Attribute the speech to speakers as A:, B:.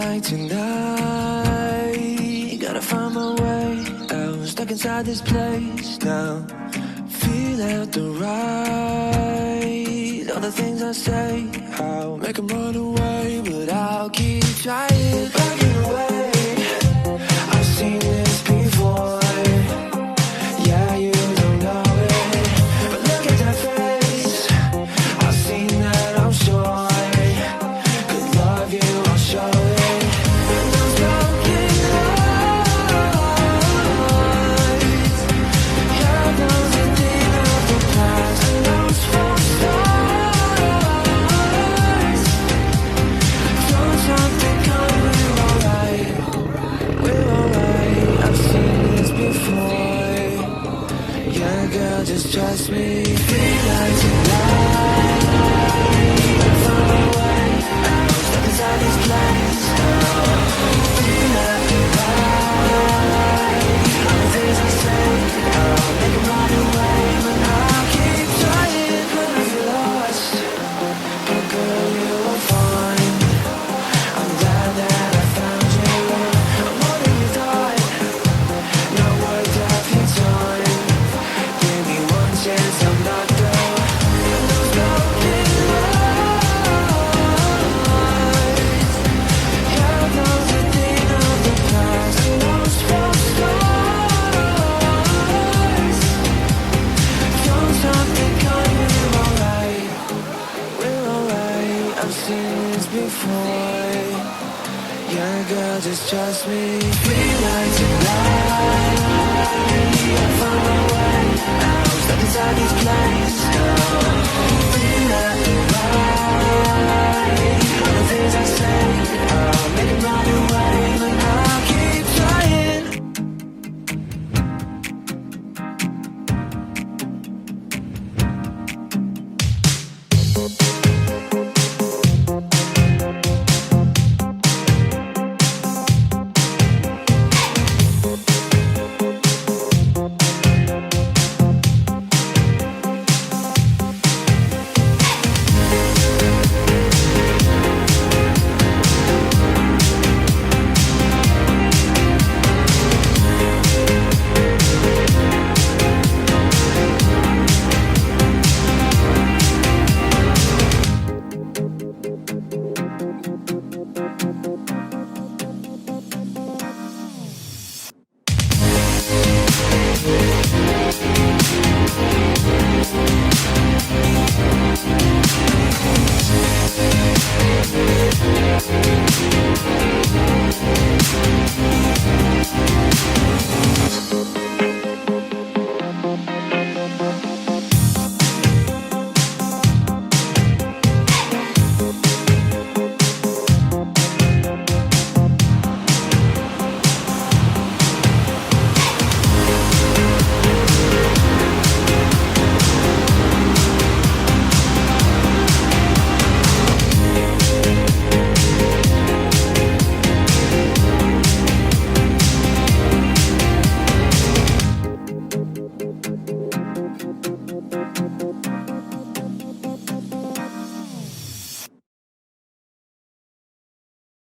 A: like tonight. Gotta find my way out, stuck inside this place now. Feel out the right, all the things I say, I'll make 'em run away, but I'll keep trying. Backing away, I've seen this before. Yeah, you don't know it, but look at that face. I've seen that, I'm sure. Could love you, I'll show it. Those broken hearts, yeah, those are things of the past. And those false stars, don't stop thinking we're alright. We're alright, I've seen this before. Yeah, girl, just trust me. Feel like tonight, find my way out, stuck inside this place. Feel like tonight, all the things I say, I'll make 'em run away, but I'll keep trying. When I feel lost, but girl, you will find. I'm glad that I found you. I'm more than you thought, not worth half your time. Give me one chance, I'm not through. Those broken hearts, yeah, those are things of the past. And those false stars, don't stop thinking we're alright. We're alright, I've seen this before. Yeah, girl, just trust me. Feel like tonight, I find my way out, stuck inside this place. Feel like right, all the things I